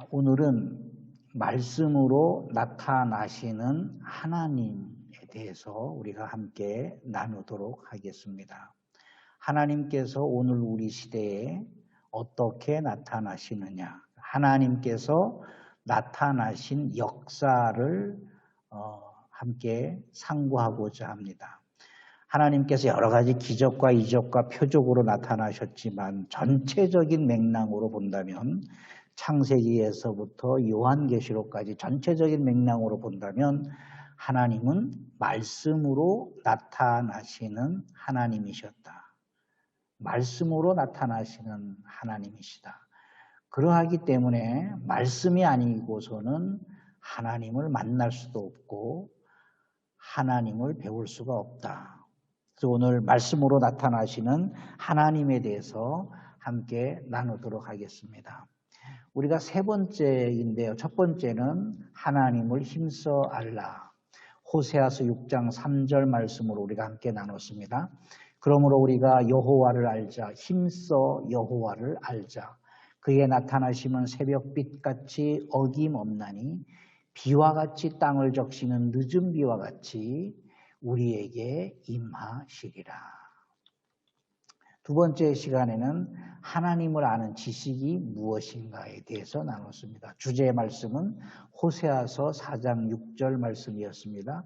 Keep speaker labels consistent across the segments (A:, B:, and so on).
A: 오늘은 말씀으로 나타나시는 하나님에 대해서 우리가 함께 나누도록 하겠습니다. 하나님께서 오늘 우리 시대에 어떻게 나타나시느냐, 하나님께서 나타나신 역사를 함께 상고하고자 합니다. 하나님께서 여러 가지 기적과 이적과 표적으로 나타나셨지만 전체적인 맥락으로 본다면 창세기에서부터 요한계시록까지 전체적인 맥락으로 본다면 하나님은 말씀으로 나타나시는 하나님이셨다. 말씀으로 나타나시는 하나님이시다. 그러하기 때문에 말씀이 아니고서는 하나님을 만날 수도 없고 하나님을 배울 수가 없다. 그래서 오늘 말씀으로 나타나시는 하나님에 대해서 함께 나누도록 하겠습니다. 우리가 세 번째인데요. 첫 번째는 하나님을 힘써 알라. 호세아서 6장 3절 말씀으로 우리가 함께 나눴습니다. 그러므로 우리가 여호와를 알자. 힘써 여호와를 알자. 그의 나타나심은 새벽빛같이 어김없나니 비와 같이 땅을 적시는 늦은 비와 같이 우리에게 임하시리라. 두 번째 시간에는 하나님을 아는 지식이 무엇인가에 대해서 나눴습니다. 주제의 말씀은 호세아서 4장 6절 말씀이었습니다.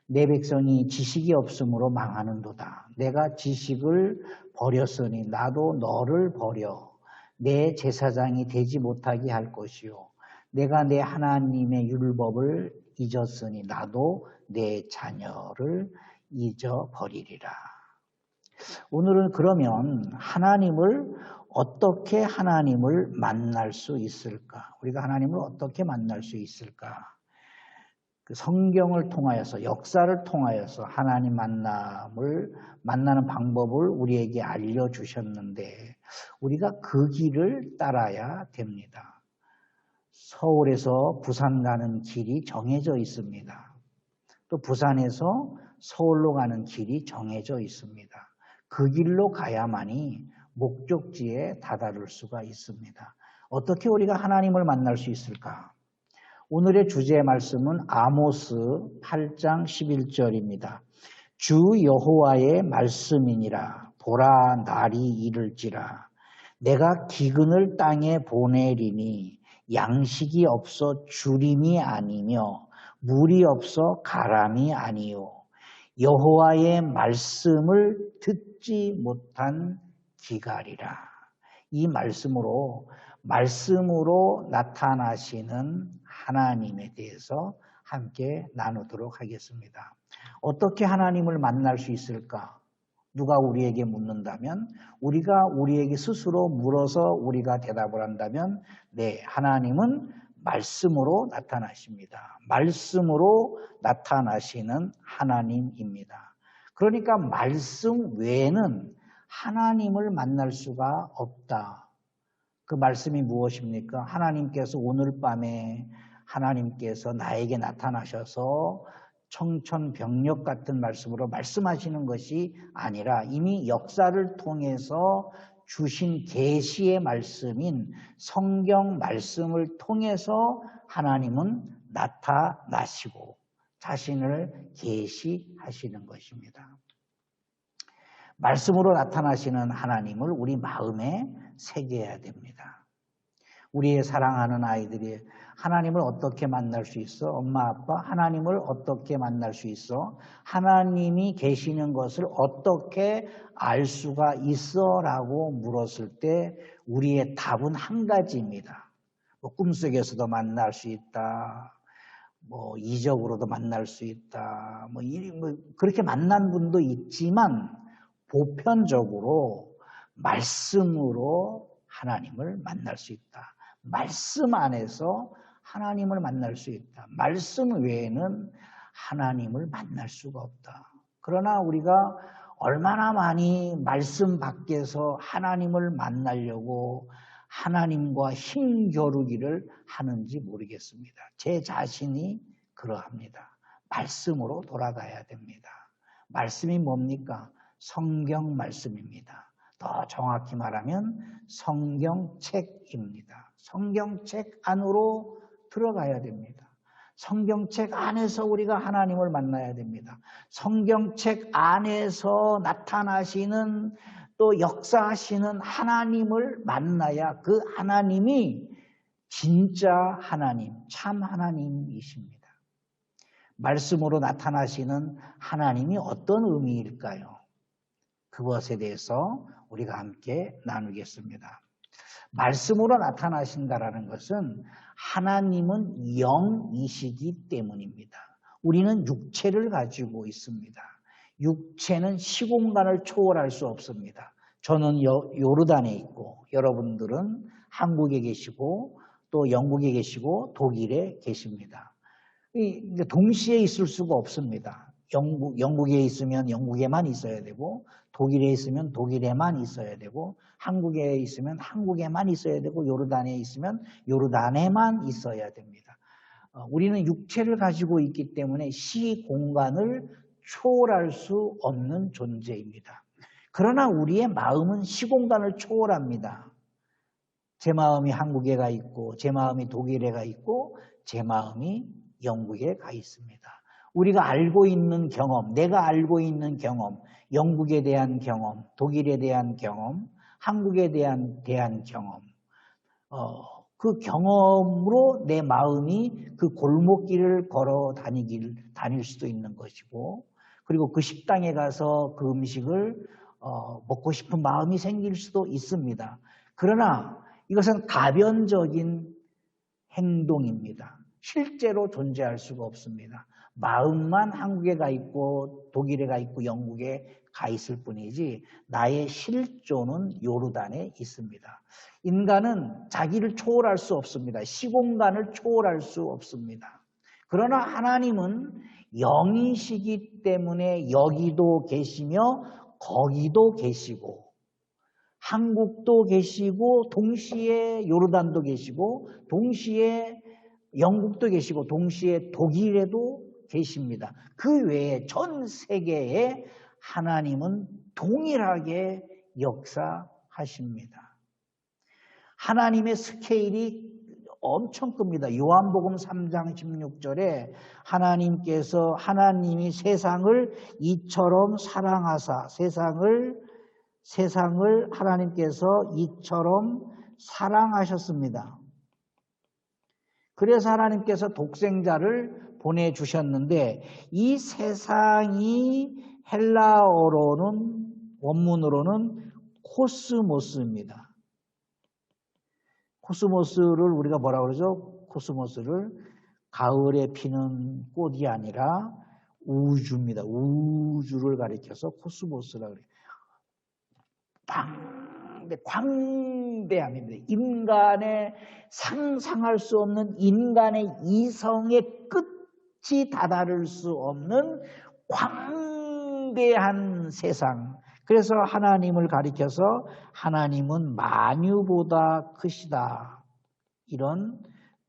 A: 내 백성이 지식이 없으므로 망하는도다. 내가 지식을 버렸으니 나도 너를 버려 내 제사장이 되지 못하게 할 것이요. 내가 내 하나님의 율법을 잊었으니 나도 내 자녀를 잊어버리리라. 오늘은 그러면 어떻게 하나님을 만날 수 있을까? 우리가 하나님을 어떻게 만날 수 있을까? 그 성경을 통하여서, 역사를 통하여서 하나님 만나는 방법을 우리에게 알려주셨는데 우리가 그 길을 따라야 됩니다. 서울에서 부산 가는 길이 정해져 있습니다. 또 부산에서 서울로 가는 길이 정해져 있습니다. 그 길로 가야만이 목적지에 다다를 수가 있습니다. 어떻게 우리가 하나님을 만날 수 있을까? 오늘의 주제의 말씀은 아모스 8장 11절입니다. 주 여호와의 말씀이니라. 보라 날이 이를지라. 내가 기근을 땅에 보내리니 양식이 없어 주림이 아니며 물이 없어 가람이 아니요. 여호와의 말씀을 듣지 못한 기갈이라. 이 말씀으로 나타나시는 하나님에 대해서 함께 나누도록 하겠습니다. 어떻게 하나님을 만날 수 있을까? 누가 우리에게 묻는다면 우리가 우리에게 스스로 물어서 우리가 대답을 한다면 네, 하나님은 말씀으로 나타나십니다. 말씀으로 나타나시는 하나님입니다. 그러니까 말씀 외에는 하나님을 만날 수가 없다. 그 말씀이 무엇입니까? 하나님께서 오늘 밤에 하나님께서 나에게 나타나셔서 청천벽력 같은 말씀으로 말씀하시는 것이 아니라 이미 역사를 통해서 주신 계시의 말씀인 성경 말씀을 통해서 하나님은 나타나시고 자신을 계시하시는 것입니다. 말씀으로 나타나시는 하나님을 우리 마음에 새겨야 됩니다. 우리의 사랑하는 아이들이 하나님을 어떻게 만날 수 있어? 엄마, 아빠, 하나님을 어떻게 만날 수 있어? 하나님이 계시는 것을 어떻게 알 수가 있어? 라고 물었을 때 우리의 답은 한 가지입니다. 꿈속에서도 만날 수 있다. 이적으로도 만날 수 있다. 그렇게 만난 분도 있지만 보편적으로 말씀으로 하나님을 만날 수 있다. 말씀 안에서 하나님을 만날 수 있다. 말씀 외에는 하나님을 만날 수가 없다. 그러나 우리가 얼마나 많이 말씀 밖에서 하나님을 만나려고 하나님과 힘겨루기를 하는지 모르겠습니다. 제 자신이 그러합니다. 말씀으로 돌아가야 됩니다. 말씀이 뭡니까? 성경 말씀입니다. 더 정확히 말하면 성경책입니다. 성경책 안으로 들어가야 됩니다. 성경책 안에서 우리가 하나님을 만나야 됩니다. 성경책 안에서 나타나시는 또 역사하시는 하나님을 만나야 그 하나님이 진짜 하나님, 참 하나님이십니다. 말씀으로 나타나시는 하나님이 어떤 의미일까요? 그것에 대해서 우리가 함께 나누겠습니다. 말씀으로 나타나신다라는 것은 하나님은 영이시기 때문입니다. 우리는 육체를 가지고 있습니다. 육체는 시공간을 초월할 수 없습니다. 저는 요르단에 있고 여러분들은 한국에 계시고 또 영국에 계시고 독일에 계십니다. 동시에 있을 수가 없습니다. 영국에 있으면 영국에만 있어야 되고 독일에 있으면 독일에만 있어야 되고 한국에 있으면 한국에만 있어야 되고 요르단에 있으면 요르단에만 있어야 됩니다. 우리는 육체를 가지고 있기 때문에 시공간을 초월할 수 없는 존재입니다. 그러나 우리의 마음은 시공간을 초월합니다. 제 마음이 한국에 가 있고 제 마음이 독일에 가 있고 제 마음이 영국에 가 있습니다. 우리가 알고 있는 경험, 내가 알고 있는 경험, 영국에 대한 경험, 독일에 대한 경험, 한국에 대한 경험, 그 경험으로 내 마음이 그 골목길을 걸어 다닐 수도 있는 것이고, 그리고 그 식당에 가서 그 음식을 먹고 싶은 마음이 생길 수도 있습니다. 그러나 이것은 가변적인 행동입니다. 실제로 존재할 수가 없습니다. 마음만 한국에 가 있고 독일에 가 있고 영국에 가 있을 뿐이지 나의 실존은 요르단에 있습니다. 인간은 자기를 초월할 수 없습니다. 시공간을 초월할 수 없습니다. 그러나 하나님은 영이시기 때문에 여기도 계시며 거기도 계시고 한국도 계시고 동시에 요르단도 계시고 동시에 영국도 계시고 동시에 독일에도 계십니다. 그 외에 전 세계에 하나님은 동일하게 역사하십니다. 하나님의 스케일이 엄청 큽니다. 요한복음 3장 16절에 하나님이 세상을 이처럼 사랑하사 세상을 하나님께서 이처럼 사랑하셨습니다. 그래서 하나님께서 독생자를 보내주셨는데 이 세상이 헬라어로는 원문으로는 코스모스입니다. 코스모스를 우리가 뭐라고 그러죠? 코스모스를 가을에 피는 꽃이 아니라 우주입니다. 우주를 가리켜서 코스모스라고 그래요. 광대함입니다. 인간의 상상할 수 없는 인간의 이성의 끝이 다다를 수 없는 광대한 세상. 그래서 하나님을 가리켜서 하나님은 만유보다 크시다. 이런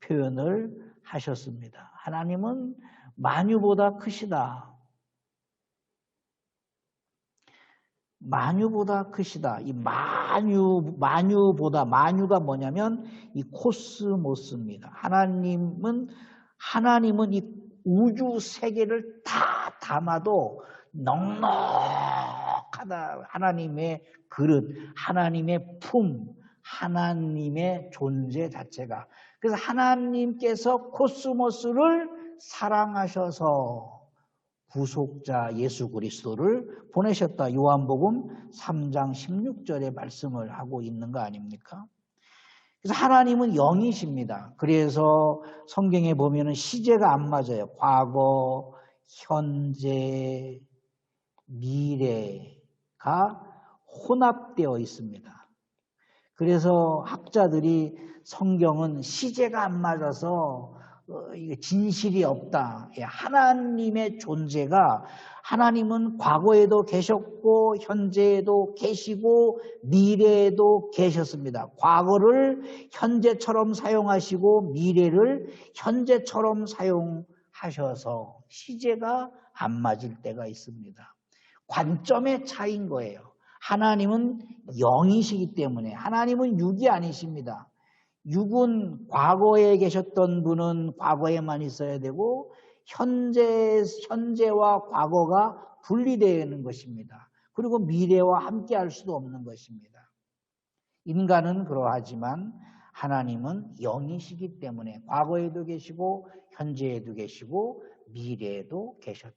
A: 표현을 하셨습니다. 하나님은 만유보다 크시다. 만유보다 크시다. 이 만유가 뭐냐면 이 코스모스입니다. 하나님은 이 우주 세계를 다 담아도 넉넉하다. 하나님의 그릇, 하나님의 품, 하나님의 존재 자체가. 그래서 하나님께서 코스모스를 사랑하셔서 구속자 예수 그리스도를 보내셨다. 요한복음 3장 16절의 말씀을 하고 있는 거 아닙니까? 그래서 하나님은 영이십니다. 그래서 성경에 보면은 시제가 안 맞아요. 과거, 현재, 미래가 혼합되어 있습니다. 그래서 학자들이 성경은 시제가 안 맞아서 진실이 없다. 하나님의 존재가 하나님은 과거에도 계셨고 현재에도 계시고 미래에도 계셨습니다. 과거를 현재처럼 사용하시고 미래를 현재처럼 사용하셔서 시제가 안 맞을 때가 있습니다. 관점의 차이인 거예요. 하나님은 영이시기 때문에 하나님은 육이 아니십니다. 육은 과거에 계셨던 분은 과거에만 있어야 되고 현재와 과거가 분리되는 것입니다. 그리고 미래와 함께 할 수도 없는 것입니다. 인간은 그러하지만 하나님은 영이시기 때문에 과거에도 계시고 현재에도 계시고 미래에도 계셨다.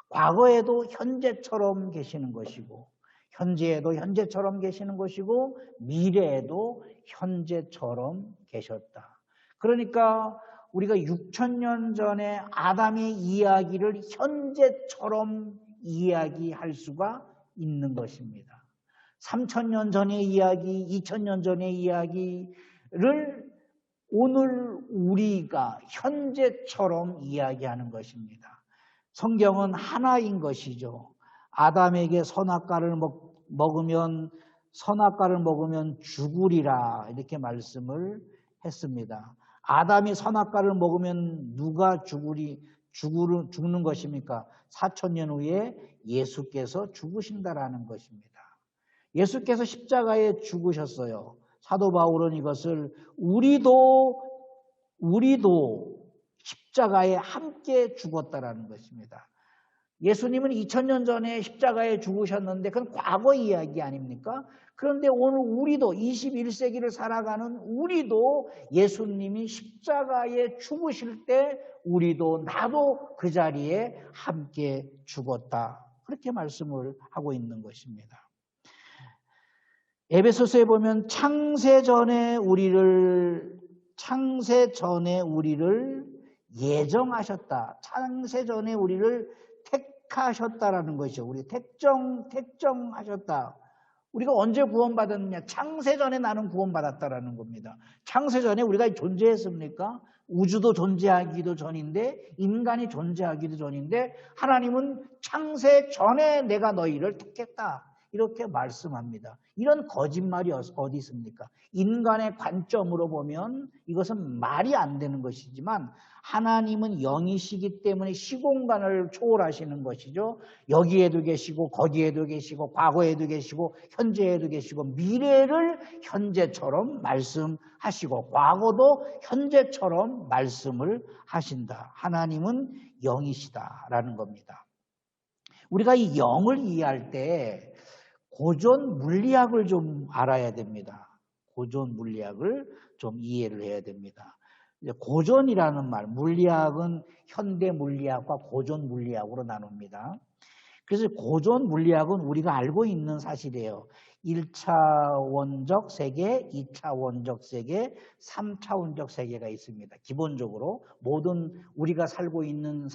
A: 과거에도 현재처럼 계시는 것이고 현재에도 현재처럼 계시는 것이고 미래에도 현재처럼 계셨다. 그러니까 우리가 6,000년 전에 아담의 이야기를 현재처럼 이야기할 수가 있는 것입니다. 3,000년 전의 이야기, 2,000년 전의 이야기를 오늘 우리가 현재처럼 이야기하는 것입니다. 성경은 하나인 것이죠. 아담에게 선악과를 먹으면 죽으리라 이렇게 말씀을 했습니다. 아담이 선악과를 먹으면 누가 죽는 것입니까? 4,000년 후에 예수께서 죽으신다라는 것입니다. 예수께서 십자가에 죽으셨어요. 사도 바울은 이것을 우리도 십자가에 함께 죽었다라는 것입니다. 예수님은 2000년 전에 십자가에 죽으셨는데 그건 과거 이야기 아닙니까? 그런데 오늘 우리도 21세기를 살아가는 우리도 예수님이 십자가에 죽으실 때 우리도 나도 그 자리에 함께 죽었다. 그렇게 말씀을 하고 있는 것입니다. 에베소서에 보면 창세 전에 우리를 예정하셨다. 창세 전에 우리를 택하셨다라는 것이죠. 우리 택정하셨다. 우리가 언제 구원받았느냐? 창세 전에 나는 구원받았다라는 겁니다. 창세 전에 우리가 존재했습니까? 우주도 존재하기도 전인데 인간이 존재하기도 전인데 하나님은 창세 전에 내가 너희를 택했다. 이렇게 말씀합니다. 이런 거짓말이 어디 있습니까? 인간의 관점으로 보면 이것은 말이 안 되는 것이지만 하나님은 영이시기 때문에 시공간을 초월하시는 것이죠. 여기에도 계시고 거기에도 계시고 과거에도 계시고 현재에도 계시고 미래를 현재처럼 말씀하시고 과거도 현재처럼 말씀을 하신다. 하나님은 영이시다라는 겁니다. 우리가 이 영을 이해할 때 고전 물리학을 좀 알아야 됩니다. 고전 물리학을 좀 이해를 해야 됩니다. 고전이라는 말, 물리학은 현대 물리학과 고전 물리학으로 나눕니다. 그래서 고전 물리학은 우리가 알고 있는 사실이에요. 1차원적 세계, 2차원적 세계, 3차원적 세계가 있습니다. 기본적으로 모든 우리가 살고 있는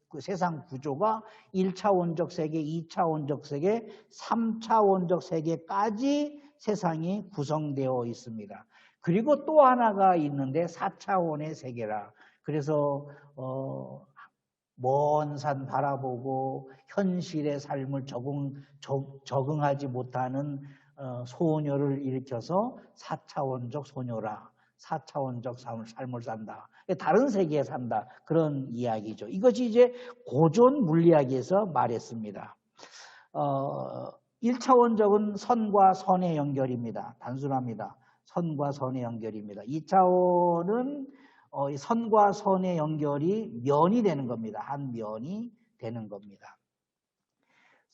A: 그 세상 구조가 1차원적 세계, 2차원적 세계, 3차원적 세계까지 세상이 구성되어 있습니다. 그리고 또 하나가 있는데 4차원의 세계라. 그래서 먼 산 바라보고 현실의 삶을 적응하지 못하는 소녀를 일으켜서 4차원적 소녀라. 4차원적 삶을 산다. 다른 세계에 산다. 그런 이야기죠. 이것이 이제 고전 물리학에서 말했습니다. 1차원적은 선과 선의 연결입니다. 단순합니다. 선과 선의 연결입니다. 2차원은 선과 선의 연결이 면이 되는 겁니다. 한 면이 되는 겁니다.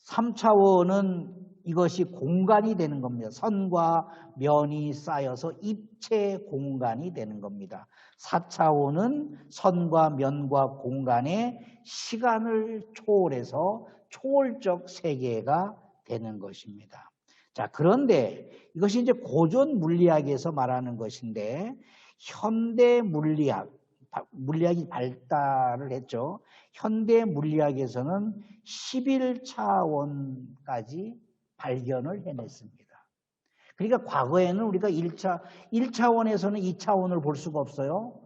A: 3차원은 이것이 공간이 되는 겁니다. 선과 면이 쌓여서 입체 공간이 되는 겁니다. 4차원은 선과 면과 공간의 시간을 초월해서 초월적 세계가 되는 것입니다. 자, 그런데 이것이 이제 고전 물리학에서 말하는 것인데 현대 물리학이 발달을 했죠. 현대 물리학에서는 11차원까지 발견을 해냈습니다. 그러니까 과거에는 우리가 1차원에서는 2차원을 볼 수가 없어요.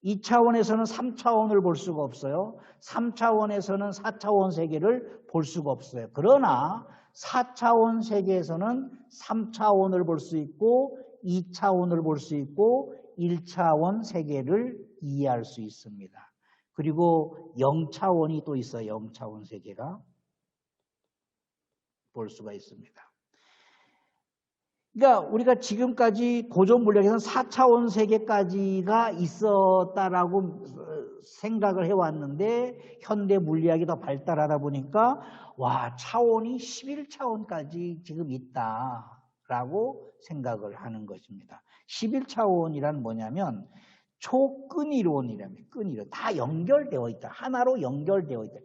A: 2차원에서는 3차원을 볼 수가 없어요. 3차원에서는 4차원 세계를 볼 수가 없어요. 그러나 4차원 세계에서는 3차원을 볼 수 있고 2차원을 볼 수 있고 1차원 세계를 이해할 수 있습니다. 그리고 0차원이 또 있어요. 0차원 세계가. 볼 수가 있습니다. 그러니까 우리가 지금까지 고전 물리학에서는 4차원 세계까지가 있었다라고 생각을 해왔는데 현대 물리학이 더 발달하다 보니까 와, 차원이 11차원까지 지금 있다라고 생각을 하는 것입니다. 11차원이란 뭐냐면 초끈이론이라면 끈이론 다 연결되어 있다. 하나로 연결되어 있다.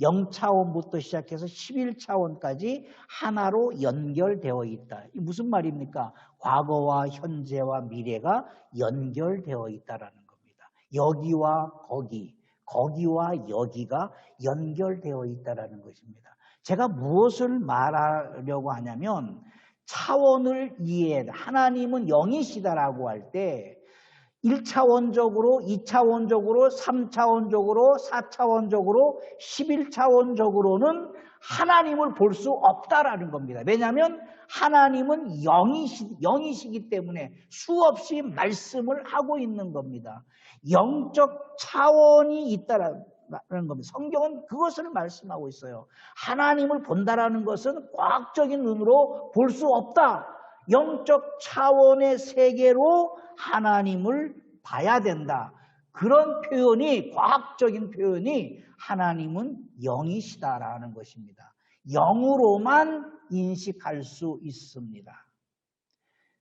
A: 0차원부터 시작해서 11차원까지 하나로 연결되어 있다. 이 무슨 말입니까? 과거와 현재와 미래가 연결되어 있다라는 겁니다. 여기와 거기, 거기와 여기가 연결되어 있다라는 것입니다. 제가 무엇을 말하려고 하냐면 차원을 이해해. 하나님은 영이시다라고 할 때 1차원적으로, 2차원적으로, 3차원적으로, 4차원적으로, 11차원적으로는 하나님을 볼 수 없다라는 겁니다. 왜냐하면 하나님은 영이시기 때문에 수없이 말씀을 하고 있는 겁니다. 영적 차원이 있다라는 겁니다. 성경은 그것을 말씀하고 있어요. 하나님을 본다라는 것은 과학적인 눈으로 볼 수 없다. 영적 차원의 세계로 하나님을 봐야 된다. 그런 표현이, 과학적인 표현이 하나님은 영이시다라는 것입니다. 영으로만 인식할 수 있습니다.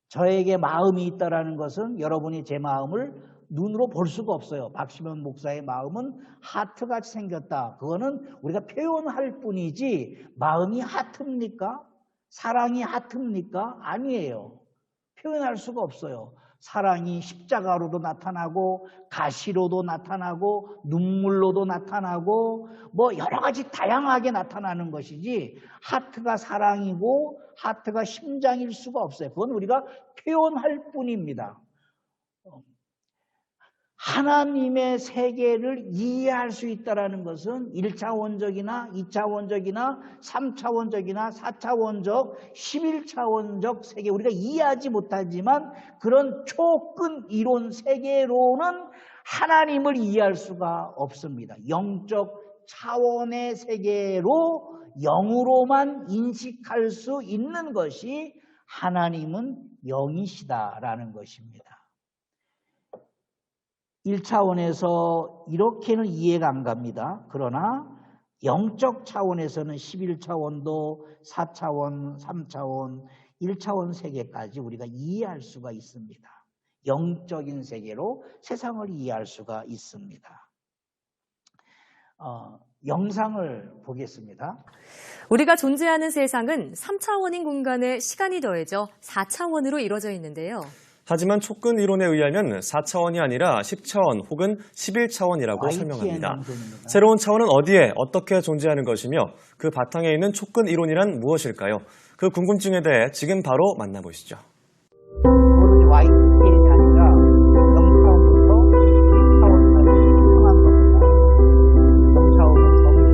A: 저에게 마음이 있다라는 것은 여러분이 제 마음을 눈으로 볼 수가 없어요. 박시면 목사의 마음은 하트같이 생겼다. 그거는 우리가 표현할 뿐이지 마음이 하트입니까? 사랑이 하트입니까? 아니에요. 표현할 수가 없어요. 사랑이 십자가로도 나타나고 가시로도 나타나고 눈물로도 나타나고 뭐 여러 가지 다양하게 나타나는 것이지 하트가 사랑이고 하트가 심장일 수가 없어요. 그건 우리가 표현할 뿐입니다. 하나님의 세계를 이해할 수 있다는 것은 1차원적이나 2차원적이나 3차원적이나 4차원적, 11차원적 세계, 우리가 이해하지 못하지만 그런 초근 이론 세계로는 하나님을 이해할 수가 없습니다. 영적 차원의 세계로 영으로만 인식할 수 있는 것이 하나님은 영이시다라는 것입니다. 1차원에서 이렇게는 이해가 안 갑니다. 그러나 영적 차원에서는 11차원도 4차원, 3차원, 1차원 세계까지 우리가 이해할 수가 있습니다. 영적인 세계로 세상을 이해할 수가 있습니다. 영상을 보겠습니다.
B: 우리가 존재하는 세상은 3차원인 공간에 시간이 더해져 4차원으로 이루어져 있는데요.
C: 하지만 촉근 이론에 의하면 4차원이 아니라 10차원 혹은 11차원이라고 설명합니다. 새로운 차원은 어디에 어떻게 존재하는 것이며 그 바탕에 있는 촉근 이론이란 무엇일까요? 그 궁금증에 대해 지금 바로 만나보시죠.
A: YTN이 아니라 0차원부터 1차원까지 형성한 겁니다. 0차원은 성입니다.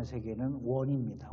A: 세계는 원입니다.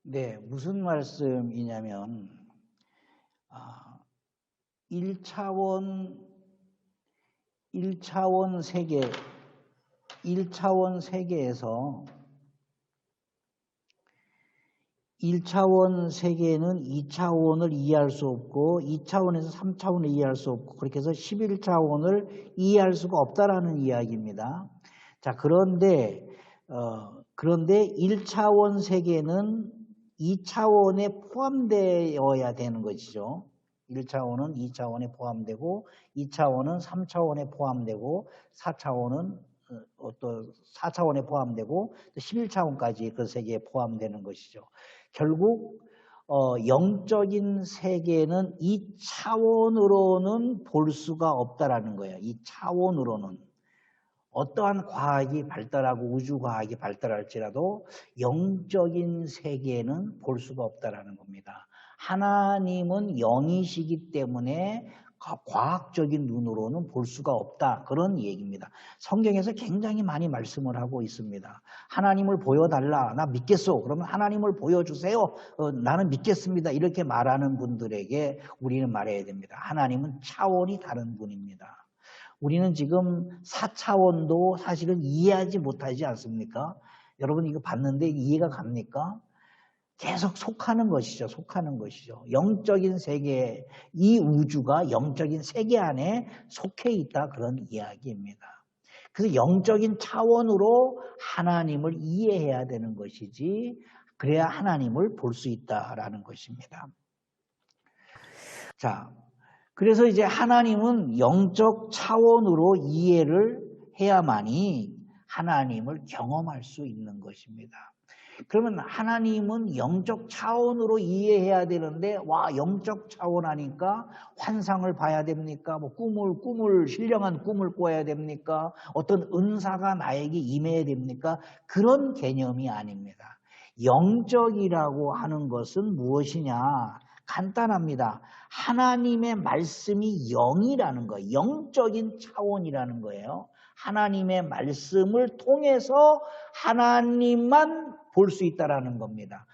A: 네, 무슨 말씀이냐면 1차원 세계에서 1차원 세계는 2차원을 이해할 수 없고 2차원에서 3차원을 이해할 수 없고 그렇게 해서 11차원을 이해할 수가 없다라는 이야기입니다. 자, 그런데 1차원 세계는 2차원에 포함되어야 되는 것이죠. 1차원은 2차원에 포함되고 2차원은 3차원에 포함되고 4차원은 또 4차원에 포함되고 또 11차원까지 그 세계에 포함되는 것이죠. 결국 영적인 세계는 2차원으로는 볼 수가 없다라는 거예요. 2차원으로는. 어떠한 과학이 발달하고 우주과학이 발달할지라도 영적인 세계는 볼 수가 없다라는 겁니다. 하나님은 영이시기 때문에 과학적인 눈으로는 볼 수가 없다. 그런 얘기입니다. 성경에서 굉장히 많이 말씀을 하고 있습니다. 하나님을 보여달라. 나 믿겠소. 그러면 하나님을 보여주세요. 나는 믿겠습니다. 이렇게 말하는 분들에게 우리는 말해야 됩니다. 하나님은 차원이 다른 분입니다. 우리는 지금 4차원도 사실은 이해하지 못하지 않습니까? 여러분 이거 봤는데 이해가 갑니까? 계속 속하는 것이죠. 속하는 것이죠. 영적인 세계, 이 우주가 영적인 세계 안에 속해 있다. 그런 이야기입니다. 그래서 영적인 차원으로 하나님을 이해해야 되는 것이지 그래야 하나님을 볼 수 있다라는 것입니다. 자, 그래서 이제 하나님은 영적 차원으로 이해를 해야만이 하나님을 경험할 수 있는 것입니다. 그러면 하나님은 영적 차원으로 이해해야 되는데 영적 차원 하니까 환상을 봐야 됩니까? 뭐 신령한 꿈을 꿔야 됩니까? 어떤 은사가 나에게 임해야 됩니까? 그런 개념이 아닙니다. 영적이라고 하는 것은 무엇이냐? 간단합니다. 하나님의 말씀이 영이라는 거예요. 영적인 차원이라는 거예요. 하나님의 말씀을 통해서 하나님만 볼 수 있다라는 겁니다.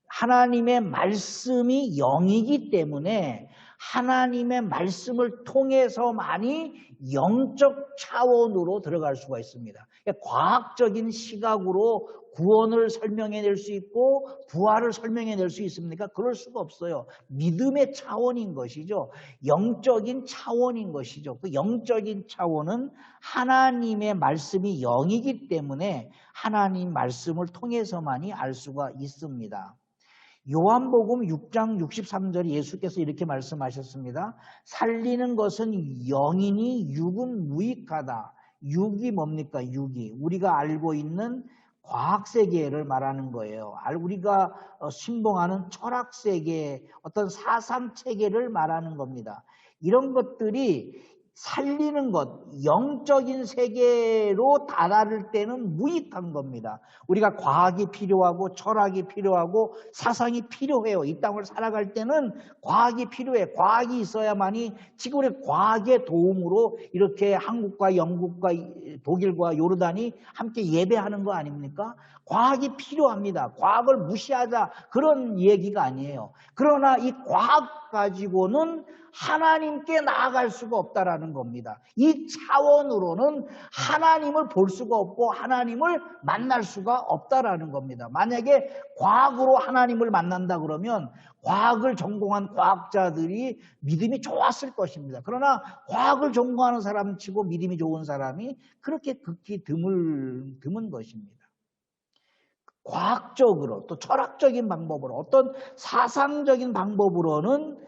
A: 하나님의 말씀이 영이기 때문에 하나님의 말씀을 통해서만이 영적 차원으로 들어갈 수가 있습니다. 과학적인 시각으로 구원을 설명해낼 수 있고 부활을 설명해낼 수 있습니까? 그럴 수가 없어요. 믿음의 차원인 것이죠. 영적인 차원인 것이죠. 그 영적인 차원은 하나님의 말씀이 영이기 때문에 하나님 말씀을 통해서만이 알 수가 있습니다. 요한복음 6장 63절에 예수께서 이렇게 말씀하셨습니다. 살리는 것은 영이니 육은 무익하다. 육이 뭡니까? 육이. 우리가 알고 있는 과학세계를 말하는 거예요. 우리가 신봉하는 철학세계, 어떤 사상체계를 말하는 겁니다. 이런 것들이 살리는 것, 영적인 세계로 다다를 때는 무익한 겁니다. 우리가 과학이 필요하고 철학이 필요하고 사상이 필요해요. 이 땅을 살아갈 때는 과학이 필요해. 과학이 있어야만이 지금 우리 과학의 도움으로 이렇게 한국과 영국과 독일과 요르단이 함께 예배하는 거 아닙니까? 과학이 필요합니다. 과학을 무시하자 그런 얘기가 아니에요. 그러나 이 과학 가지고는 하나님께 나아갈 수가 없다라는 겁니다. 이 차원으로는 하나님을 볼 수가 없고 하나님을 만날 수가 없다라는 겁니다. 만약에 과학으로 하나님을 만난다 그러면 과학을 전공한 과학자들이 믿음이 좋았을 것입니다. 그러나 과학을 전공하는 사람 치고 믿음이 좋은 사람이 그렇게 극히 드문 것입니다. 과학적으로 또 철학적인 방법으로 어떤 사상적인 방법으로는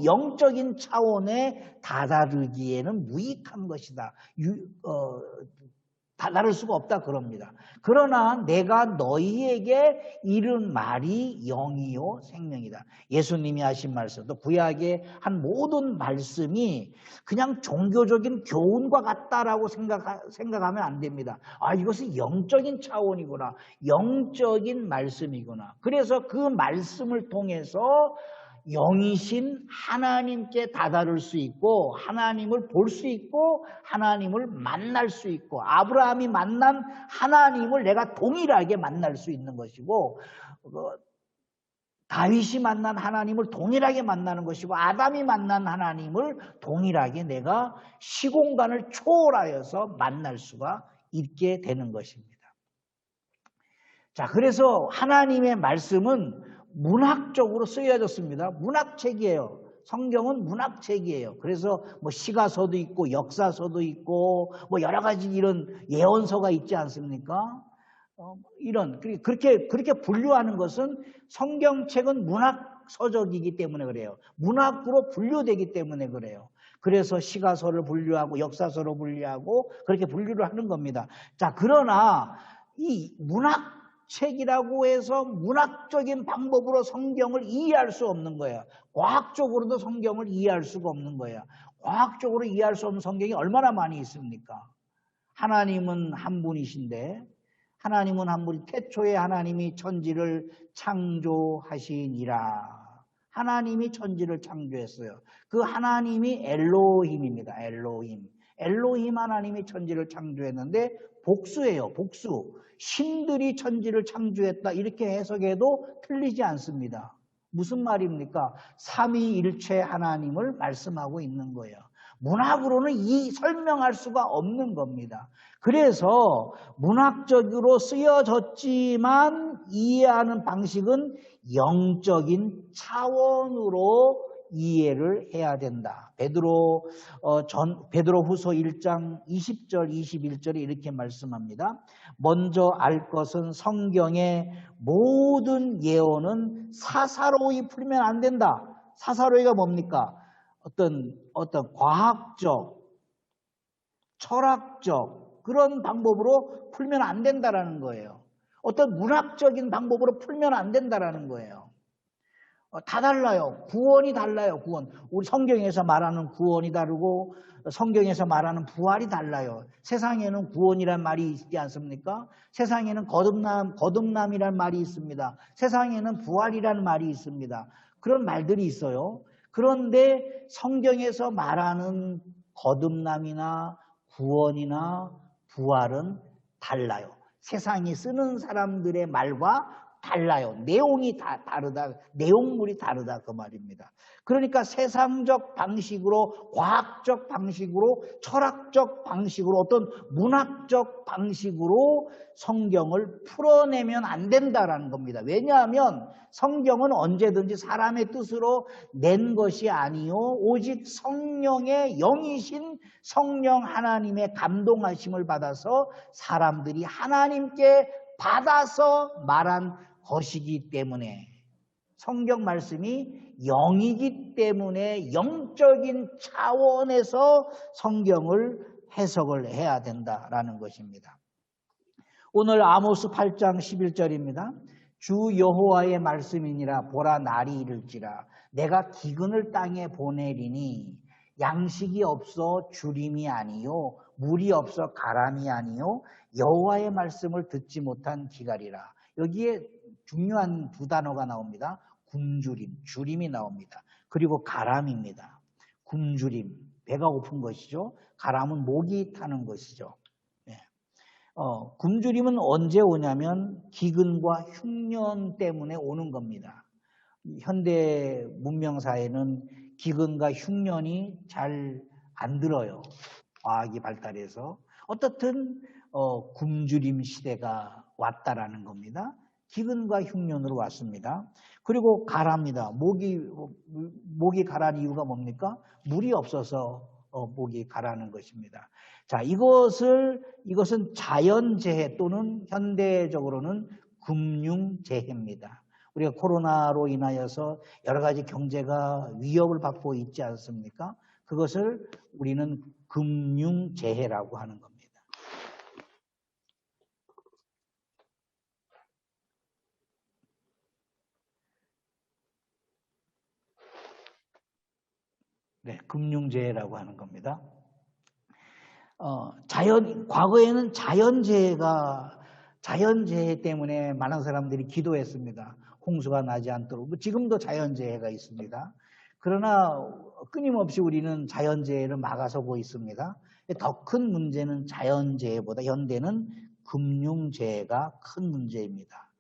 A: 영적인 차원에 다다르기에는 무익한 것이다. 다다를 수가 없다 그럽니다. 그러나 내가 너희에게 이른 말이 영이요 생명이다. 예수님이 하신 말씀, 또 구약의 한 모든 말씀이 그냥 종교적인 교훈과 같다라고 생각하면 안 됩니다. 이것은 영적인 차원이구나. 영적인 말씀이구나. 그래서 그 말씀을 통해서 영이신 하나님께 다다를 수 있고 하나님을 볼 수 있고 하나님을 만날 수 있고 아브라함이 만난 하나님을 내가 동일하게 만날 수 있는 것이고 다윗이 만난 하나님을 동일하게 만나는 것이고 아담이 만난 하나님을 동일하게 내가 시공간을 초월하여서 만날 수가 있게 되는 것입니다. 자, 그래서 하나님의 말씀은 문학적으로 쓰여졌습니다. 문학책이에요. 성경은 문학책이에요. 그래서 뭐 시가서도 있고 역사서도 있고 뭐 여러 가지 이런 예언서가 있지 않습니까? 그렇게 분류하는 것은 성경책은 문학서적이기 때문에 그래요. 문학으로 분류되기 때문에 그래요. 그래서 시가서를 분류하고 역사서로 분류하고 그렇게 분류를 하는 겁니다. 자, 그러나 이 문학책이라고 해서 문학적인 방법으로 성경을 이해할 수 없는 거예요. 과학적으로도 성경을 이해할 수가 없는 거예요. 과학적으로 이해할 수 없는 성경이 얼마나 많이 있습니까? 하나님은 한 분이신데 하나님은 한 분, 태초에 하나님이 천지를 창조하시니라. 하나님이 천지를 창조했어요. 그 하나님이 엘로힘입니다. 엘로힘 하나님이 천지를 창조했는데 복수예요. 복수. 신들이 천지를 창조했다. 이렇게 해석해도 틀리지 않습니다. 무슨 말입니까? 삼위일체 하나님을 말씀하고 있는 거예요. 문학으로는 설명할 수가 없는 겁니다. 그래서 문학적으로 쓰여졌지만 이해하는 방식은 영적인 차원으로 이해를 해야 된다. 베드로후서 1장 20절 21절에 이렇게 말씀합니다. 먼저 알 것은 성경의 모든 예언은 사사로이 풀면 안 된다. 사사로이가 뭡니까? 어떤 과학적, 철학적 그런 방법으로 풀면 안 된다라는 거예요. 어떤 문학적인 방법으로 풀면 안 된다라는 거예요. 다 달라요. 구원이 달라요. 구원. 우리 성경에서 말하는 구원이 다르고 성경에서 말하는 부활이 달라요. 세상에는 구원이란 말이 있지 않습니까? 세상에는 거듭남이란 말이 있습니다. 세상에는 부활이란 말이 있습니다. 그런 말들이 있어요. 그런데 성경에서 말하는 거듭남이나 구원이나 부활은 달라요. 세상이 쓰는 사람들의 말과 달라요. 내용이 다르다. 내용물이 다르다 그 말입니다. 그러니까 세상적 방식으로, 과학적 방식으로, 철학적 방식으로, 어떤 문학적 방식으로 성경을 풀어내면 안 된다라는 겁니다. 왜냐하면 성경은 언제든지 사람의 뜻으로 낸 것이 아니요 오직 성령의 영이신 성령 하나님의 감동하심을 받아서 사람들이 하나님께 받아서 말한 것이기 때문에 성경 말씀이 영이기 때문에 영적인 차원에서 성경을 해석을 해야 된다라는 것입니다. 오늘 아모스 8장 11절입니다. 주 여호와의 말씀이니라. 보라, 날이 이를지라 내가 기근을 땅에 보내리니 양식이 없어 주림이 아니요 물이 없어 가람이 아니요 여호와의 말씀을 듣지 못한 기갈이라. 여기에 중요한 두 단어가 나옵니다. 굶주림, 주림이 나옵니다. 그리고 가람입니다. 굶주림, 배가 고픈 것이죠. 가람은 목이 타는 것이죠. 네. 굶주림은 언제 오냐면 기근과 흉년 때문에 오는 겁니다. 현대 문명사회는 기근과 흉년이 잘 안 들어요. 과학이 발달해서. 어떻든 굶주림 시대가 왔다라는 겁니다. 기근과 흉년으로 왔습니다. 그리고 가랍니다. 목이 가란 이유가 뭡니까? 물이 없어서 목이 가라는 것입니다. 자, 이것은 자연재해 또는 현대적으로는 금융재해입니다. 우리가 코로나로 인하여서 여러 가지 경제가 위협을 받고 있지 않습니까? 그것을 우리는 금융재해라고 하는 겁니다. 네, 금융재해라고 하는 겁니다. 과거에는 자연재해 때문에 많은 사람들이 기도했습니다. 홍수가 나지 않도록. 뭐 지금도 자연재해가 있습니다. 그러나 끊임없이 우리는 자연재해를 막아서고 있습니다. 더 큰 문제는 자연재해보다 현대는 금융재해가 큰 문제입니다.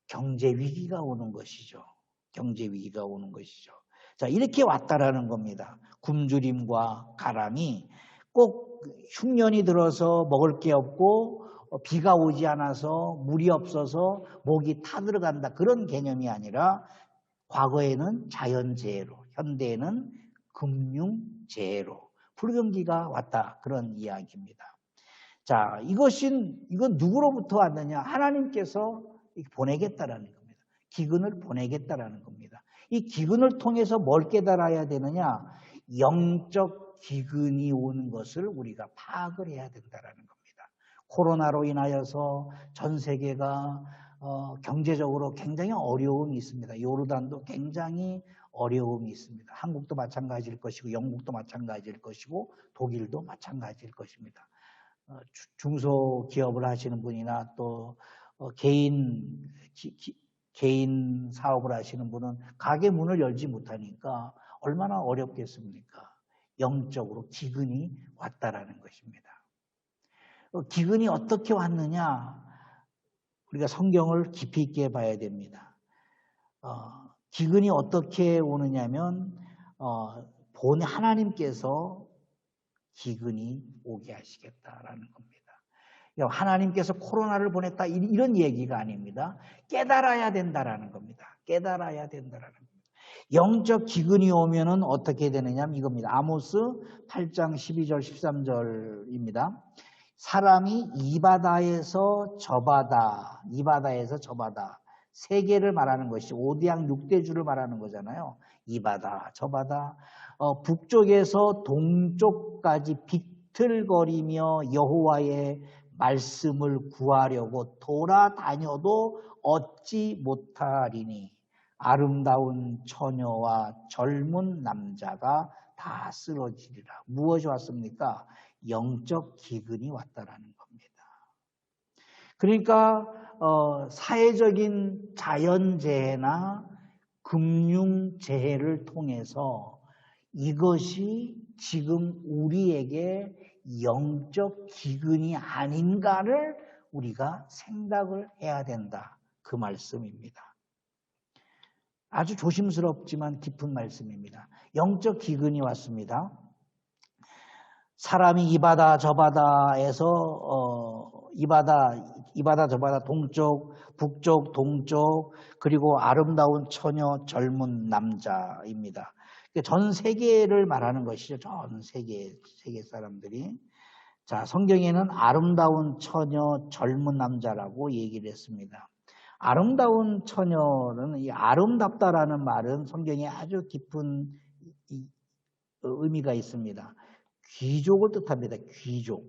A: 경제위기가 오는 것이죠. 경제위기가 오는 것이죠. 자, 이렇게 왔다라는 겁니다. 굶주림과 가람이 꼭 흉년이 들어서 먹을 게 없고 비가 오지 않아서 물이 없어서 목이 타들어간다. 그런 개념이 아니라 과거에는 자연재해로, 현대에는 금융재해로 불경기가 왔다. 그런 이야기입니다. 자, 이건 누구로부터 왔느냐? 하나님께서 보내겠다라는 겁니다. 기근을 보내겠다라는 겁니다. 이 기근을 통해서 뭘 깨달아야 되느냐? 영적 기근이 오는 것을 우리가 파악을 해야 된다라는 겁니다. 코로나로 인하여서 전 세계가 경제적으로 굉장히 어려움이 있습니다. 요르단도 굉장히 어려움이 있습니다. 한국도 마찬가지일 것이고 영국도 마찬가지일 것이고 독일도 마찬가지일 것입니다. 중소기업을 하시는 분이나 또 개인 사업을 하시는 분은 가게 문을 열지 못하니까 얼마나 어렵겠습니까? 영적으로 기근이 왔다라는 것입니다. 기근이 어떻게 왔느냐? 우리가 성경을 깊이 있게 봐야 됩니다. 기근이 어떻게 오느냐면 하나님께서 기근이 오게 하시겠다라는 겁니다. 하나님께서 코로나를 보냈다 이런 얘기가 아닙니다. 깨달아야 된다라는 겁니다. 깨달아야 된다라는 겁니다. 영적 기근이 오면은 어떻게 되느냐면 이겁니다. 아모스 8장 12절 13절입니다. 사람이 이 바다에서 저 바다, 세계를 말하는 것이 5대양 6대주를 말하는 거잖아요. 이 바다, 저 바다, 북쪽에서 동쪽까지 비틀거리며 여호와의 말씀을 구하려고 돌아다녀도 얻지 못하리니 아름다운 처녀와 젊은 남자가 다 쓰러지리라. 무엇이 왔습니까? 영적 기근이 왔다라는 겁니다. 그러니까 사회적인 자연재해나 금융재해를 통해서 이것이 지금 우리에게 영적 기근이 아닌가를 우리가 생각을 해야 된다. 그 말씀입니다. 아주 조심스럽지만 깊은 말씀입니다. 영적 기근이 왔습니다. 사람이 이 바다 저 바다에서 이 바다 저 바다 동쪽 북쪽 동쪽 그리고 아름다운 처녀 젊은 남자입니다. 전 세계를 말하는 것이죠. 전 세계 사람들이. 자, 성경에는 아름다운 처녀 젊은 남자라고 얘기를 했습니다. 아름다운 처녀는 이 아름답다라는 말은 성경에 아주 깊은 의미가 있습니다. 귀족을 뜻합니다. 귀족.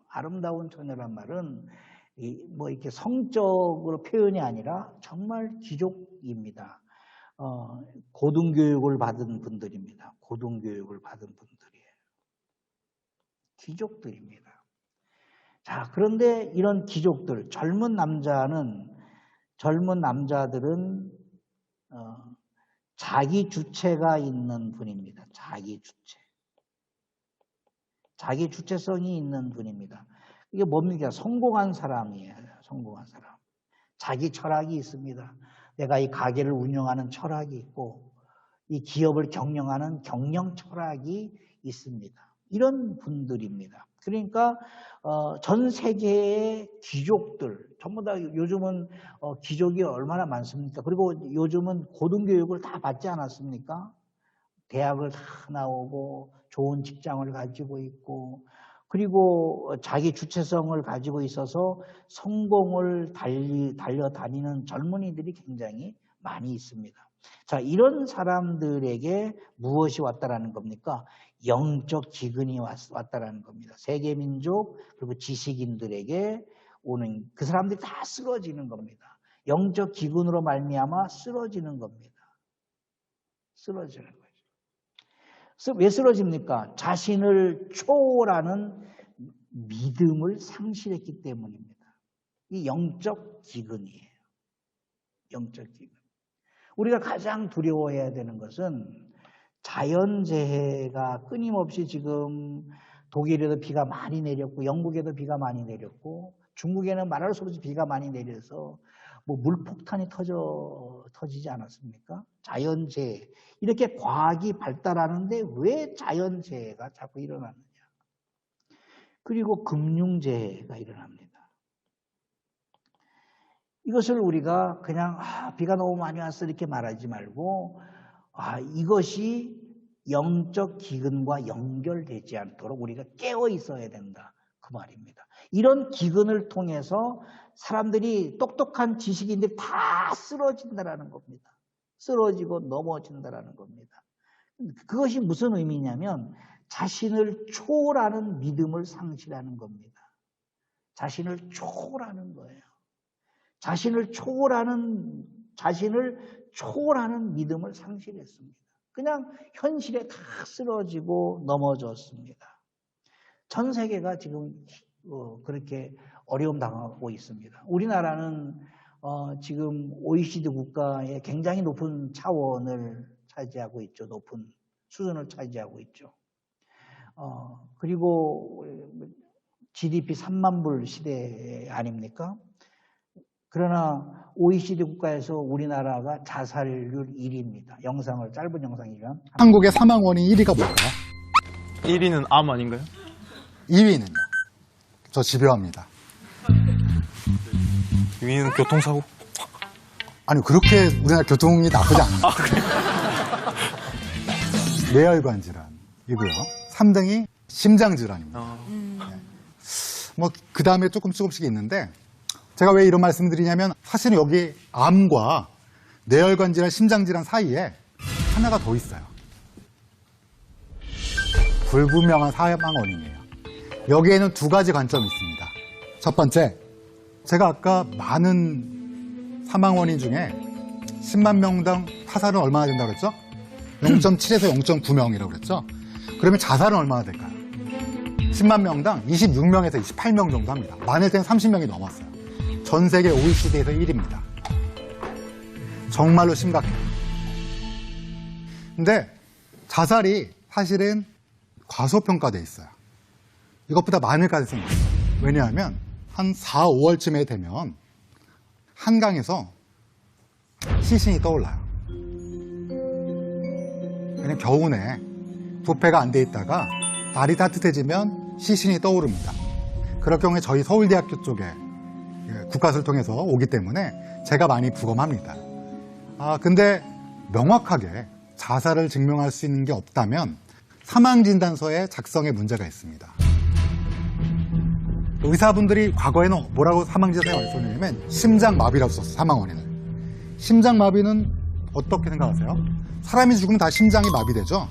A: 아름다운 처녀란 말은 뭐 이렇게 성적으로 표현이 아니라 정말 귀족입니다. 고등교육을 받은 분들입니다. 고등교육을 받은 분들이에요. 귀족들입니다. 자, 그런데 이런 귀족들, 젊은 남자들은 자기 주체가 있는 분입니다. 자기 주체성이 있는 분입니다. 이게 뭡니까? 성공한 사람이에요. 성공한 사람. 자기 철학이 있습니다. 내가 이 가게를 운영하는 철학이 있고 이 기업을 경영하는 경영 철학이 있습니다. 이런 분들입니다. 그러니까 전 세계의 귀족들 전부 다 요즘은 귀족이 얼마나 많습니까? 그리고 요즘은 고등교육을 다 받지 않았습니까? 대학을 다 나오고 좋은 직장을 가지고 있고 그리고 자기 주체성을 가지고 있어서 성공을 달려다니는 젊은이들이 굉장히 많이 있습니다. 자, 이런 사람들에게 무엇이 왔다라는 겁니까? 영적 기근이 왔다라는 겁니다. 세계민족 그리고 지식인들에게 오는 그 사람들이 다 쓰러지는 겁니다. 영적 기근으로 말미암아 쓰러지는 겁니다. 쓰러지는 거죠. 왜 쓰러집니까? 자신을 초월하는 믿음을 상실했기 때문입니다. 이 영적 기근이에요. 영적 기근. 우리가 가장 두려워해야 되는 것은 자연재해가 끊임없이 지금 독일에도 비가 많이 내렸고 영국에도 비가 많이 내렸고 중국에는 말할 수 없이 비가 많이 내려서 뭐 물폭탄이 터지지 않았습니까? 자연재해. 이렇게 과학이 발달하는데 왜 자연재해가 자꾸 일어나느냐. 그리고 금융재해가 일어납니다. 이것을 우리가 그냥 비가 너무 많이 왔어 이렇게 말하지 말고 이것이 영적 기근과 연결되지 않도록 우리가 깨어 있어야 된다. 그 말입니다. 이런 기근을 통해서 사람들이 똑똑한 지식인들이 다 쓰러진다라는 겁니다. 쓰러지고 넘어진다라는 겁니다. 그것이 무슨 의미냐면 자신을 초월하는 믿음을 상실하는 겁니다. 자신을 초월하는 거예요. 자신을 초월하는 믿음을 상실했습니다. 그냥 현실에 다 쓰러지고 넘어졌습니다. 전 세계가 지금 그렇게 어려움 당하고 있습니다. 우리나라는 지금 OECD 국가의 굉장히 높은 차원을 차지하고 있죠. 높은 수준을 차지하고 있죠. 그리고 GDP 3만 불 시대 아닙니까? 그러나 OECD 국가에서 우리나라가 자살률 1위입니다. 짧은 영상이면.
D: 한국의 사망 원인 1위가 뭘까요?
E: 1위는 암 아닌가요?
D: 2위는요? 저 집요합니다.
E: 2위는 교통사고?
D: 아니 그렇게 우리나라 교통이 나쁘지 않아요. 뇌혈관 질환이고요. 3등이 심장 질환입니다. 뭐 그 다음에 조금씩 있는데 제가 왜 이런 말씀을 드리냐면 사실은 여기 암과 뇌혈관 질환, 심장 질환 사이에 하나가 더 있어요. 불분명한 사망 원인이에요. 여기에는 두 가지 관점이 있습니다. 첫 번째, 제가 아까 많은 사망 원인 중에 10만 명당 타살은 얼마나 된다고 그랬죠? 0.7에서 0.9명이라고 그랬죠? 그러면 자살은 얼마나 될까요? 10만 명당 26명에서 28명 정도 합니다. 많을 때는 30명이 넘었어요. 전 세계 OECD에서 1위입니다. 정말로 심각해요. 근데 자살이 사실은 과소평가돼 있어요. 이것보다 많을 가능성이 있어요. 왜냐하면 한 4, 5월쯤에 되면 한강에서 시신이 떠올라요. 그냥 겨우내 부패가 안 돼 있다가 날이 따뜻해지면 시신이 떠오릅니다. 그럴 경우에 저희 서울대학교 쪽에 국가수를 통해서 오기 때문에 제가 많이 부검합니다. 근데 명확하게 자살을 증명할 수 있는 게 없다면 사망진단서의 작성에 문제가 있습니다. 의사분들이 과거에는 뭐라고 사망진단서에 썼냐면 심장마비라고 썼어요. 사망 원인을. 심장마비는 어떻게 생각하세요? 사람이 죽으면 다 심장이 마비되죠?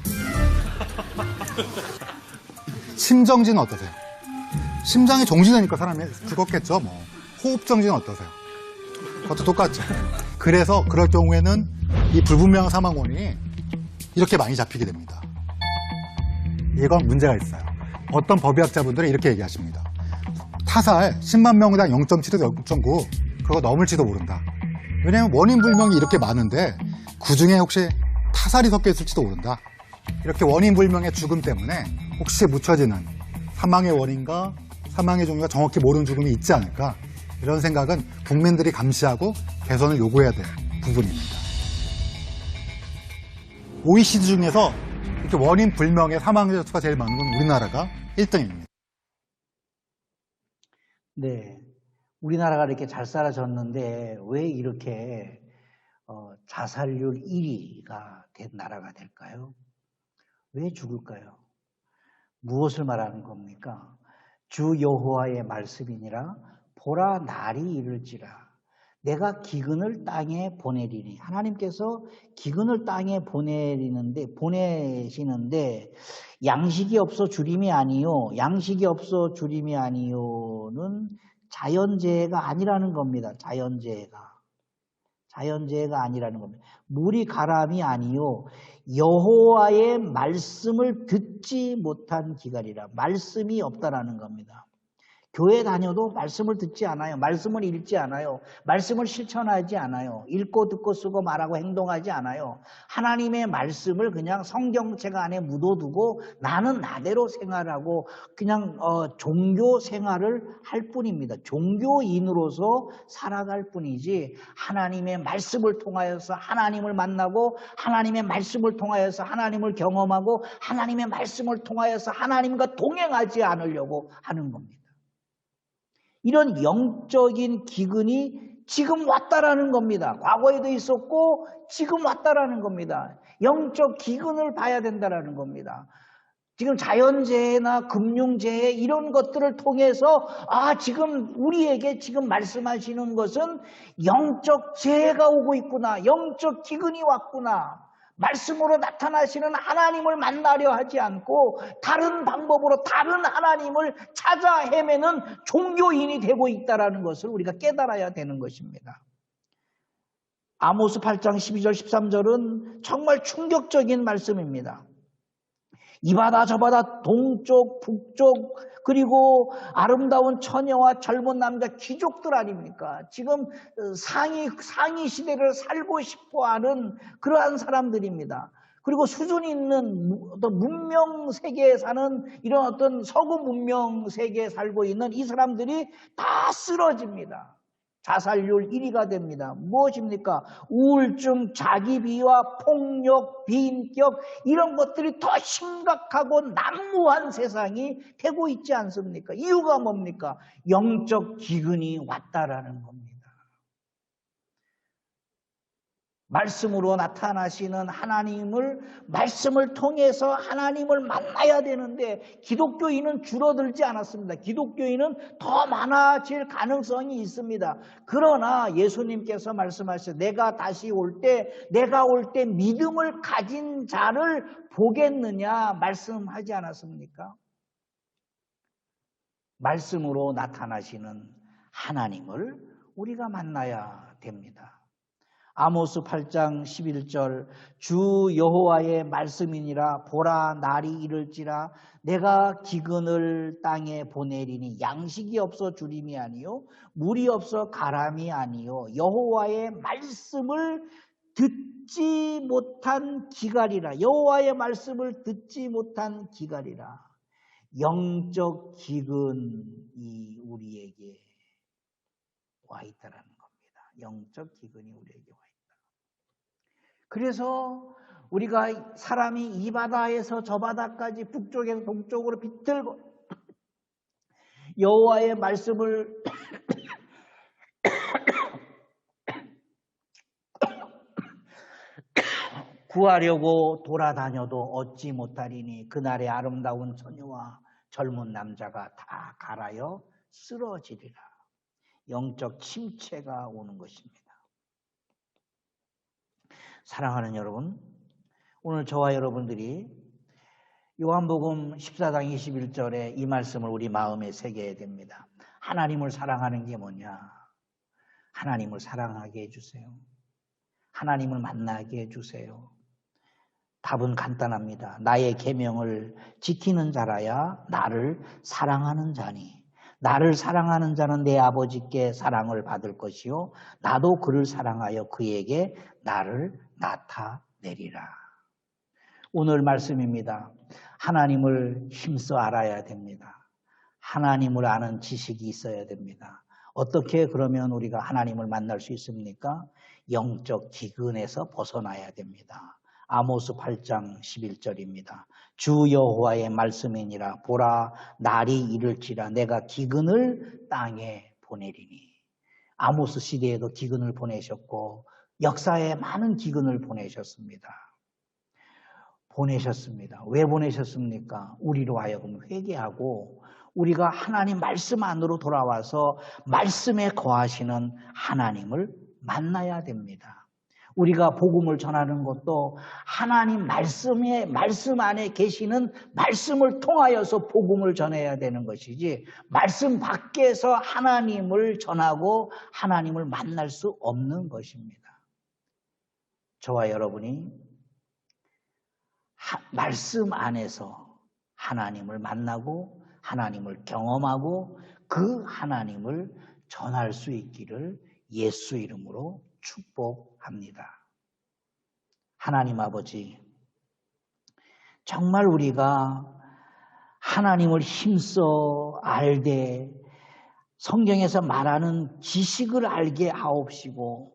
D: 심정지는 어떠세요? 심장이 정지되니까 사람이 죽었겠죠. 뭐 호흡정지는 어떠세요? 그것도 똑같죠. 그래서 그럴 경우에는 이 불분명한 사망 원인이 이렇게 많이 잡히게 됩니다. 이건 문제가 있어요. 어떤 법의학자분들은 이렇게 얘기하십니다. 타살 10만 명당 0.7에서 0.9 그거 넘을지도 모른다. 왜냐하면 원인 불명이 이렇게 많은데 그중에 혹시 타살이 섞여 있을지도 모른다. 이렇게 원인 불명의 죽음 때문에 혹시 묻혀지는 사망의 원인과 사망의 종류가 정확히 모르는 죽음이 있지 않을까. 이런 생각은 국민들이 감시하고 개선을 요구해야 될 부분입니다. OECD 중에서 이렇게 원인 불명의 사망자 수가 제일 많은 건 우리나라가 1등입니다.
A: 네, 우리나라가 이렇게 잘 살아졌는데 왜 이렇게 자살률 1위가 된 나라가 될까요? 왜 죽을까요? 무엇을 말하는 겁니까? 주 여호와의 말씀이니라 보라 날이 이를지라 내가 기근을 땅에 보내리니. 하나님께서 기근을 땅에 보내시는데 양식이 없어 주림이 아니요. 양식이 없어 주림이 아니요는 자연재해가 아니라는 겁니다. 자연재해가 아니라는 겁니다. 물이 가람이 아니요. 여호와의 말씀을 듣지 못한 기갈이라. 말씀이 없다라는 겁니다. 교회 다녀도 말씀을 듣지 않아요. 말씀을 읽지 않아요. 말씀을 실천하지 않아요. 읽고 듣고 쓰고 말하고 행동하지 않아요. 하나님의 말씀을 그냥 성경책 안에 묻어두고 나는 나대로 생활하고 그냥 종교 생활을 할 뿐입니다. 종교인으로서 살아갈 뿐이지 하나님의 말씀을 통하여서 하나님을 만나고 하나님의 말씀을 통하여서 하나님을 경험하고 하나님의 말씀을 통하여서 하나님과 동행하지 않으려고 하는 겁니다. 이런 영적인 기근이 지금 왔다라는 겁니다. 과거에도 있었고 지금 왔다라는 겁니다. 영적 기근을 봐야 된다라는 겁니다. 지금 자연재해나 금융재해 이런 것들을 통해서 지금 우리에게 지금 말씀하시는 것은 영적 재해가 오고 있구나. 영적 기근이 왔구나. 말씀으로 나타나시는 하나님을 만나려 하지 않고 다른 방법으로 다른 하나님을 찾아 헤매는 종교인이 되고 있다는 것을 우리가 깨달아야 되는 것입니다. 아모스 8장 12절 13절은 정말 충격적인 말씀입니다. 이 바다 저 바다 동쪽 북쪽 그리고 아름다운 처녀와 젊은 남자 귀족들 아닙니까? 지금 상위 시대를 살고 싶어하는 그러한 사람들입니다. 그리고 수준 있는 어떤 문명 세계에 사는 이런 어떤 서구 문명 세계에 살고 있는 이 사람들이 다 쓰러집니다. 자살률 1위가 됩니다. 무엇입니까? 우울증, 자기비하, 폭력, 비인격 이런 것들이 더 심각하고 난무한 세상이 되고 있지 않습니까? 이유가 뭡니까? 영적 기근이 왔다라는 겁니다. 말씀으로 나타나시는 하나님을 말씀을 통해서 하나님을 만나야 되는데 기독교인은 줄어들지 않았습니다. 기독교인은 더 많아질 가능성이 있습니다. 그러나 예수님께서 말씀하셨어요. 내가 올 때 믿음을 가진 자를 보겠느냐 말씀하지 않았습니까? 말씀으로 나타나시는 하나님을 우리가 만나야 됩니다. 아모스 8장 11절 주 여호와의 말씀이니라 보라 날이 이를지라 내가 기근을 땅에 보내리니 양식이 없어 주림이 아니요 물이 없어 가람이 아니요 여호와의 말씀을 듣지 못한 기갈이라 여호와의 말씀을 듣지 못한 기갈이라 영적 기근이 우리에게 와 있다라는 겁니다. 영적 기근이 우리에게 와 있다. 그래서 우리가 사람이 이 바다에서 저 바다까지 북쪽에서 동쪽으로 비틀고 여호와의 말씀을 구하려고 돌아다녀도 얻지 못하리니 그날의 아름다운 처녀와 젊은 남자가 다 갈아여 쓰러지리라. 영적 침체가 오는 것입니다. 사랑하는 여러분, 오늘 저와 여러분들이 요한복음 14장 21절에 이 말씀을 우리 마음에 새겨야 됩니다. 하나님을 사랑하는 게 뭐냐? 하나님을 사랑하게 해주세요. 하나님을 만나게 해주세요. 답은 간단합니다. 나의 계명을 지키는 자라야 나를 사랑하는 자니 나를 사랑하는 자는 내 아버지께 사랑을 받을 것이요 나도 그를 사랑하여 그에게 나를 나타내리라. 오늘 말씀입니다. 하나님을 힘써 알아야 됩니다. 하나님을 아는 지식이 있어야 됩니다. 어떻게 그러면 우리가 하나님을 만날 수 있습니까? 영적 기근에서 벗어나야 됩니다. 아모스 8장 11절입니다. 주 여호와의 말씀이니라 보라 날이 이를지라 내가 기근을 땅에 보내리니. 아모스 시대에도 기근을 보내셨고 역사에 많은 기근을 보내셨습니다. 왜 보내셨습니까? 우리로 하여금 회개하고 우리가 하나님 말씀 안으로 돌아와서 말씀에 거하시는 하나님을 만나야 됩니다. 우리가 복음을 전하는 것도 하나님 말씀 안에 계시는 말씀을 통하여서 복음을 전해야 되는 것이지 말씀 밖에서 하나님을 전하고 하나님을 만날 수 없는 것입니다. 저와 여러분이 말씀 안에서 하나님을 만나고 하나님을 경험하고 그 하나님을 전할 수 있기를 예수 이름으로 축복합니다. 하나님 아버지, 정말 우리가 하나님을 힘써 알되 성경에서 말하는 지식을 알게 하옵시고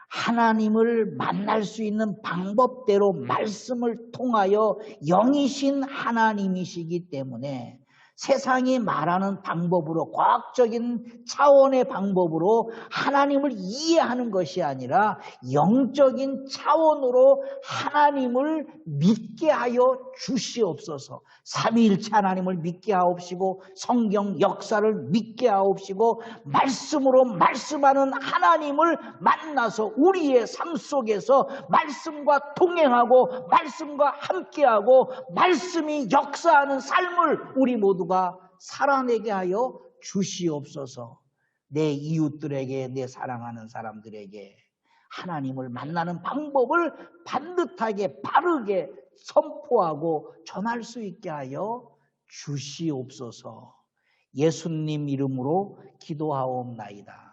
A: 하나님을 만날 수 있는 방법대로 말씀을 통하여 영이신 하나님이시기 때문에 세상이 말하는 방법으로 과학적인 차원의 방법으로 하나님을 이해하는 것이 아니라 영적인 차원으로 하나님을 믿게 하여 주시옵소서. 삼위일체 하나님을 믿게 하옵시고 성경 역사를 믿게 하옵시고 말씀으로 말씀하는 하나님을 만나서 우리의 삶 속에서 말씀과 동행하고 말씀과 함께하고 말씀이 역사하는 삶을 우리 모두가 살아내게 하여 주시옵소서. 내 이웃들에게, 내 사랑하는 사람들에게 하나님을 만나는 방법을 반듯하게 바르게 선포하고 전할 수 있게 하여 주시옵소서. 예수님 이름으로 기도하옵나이다.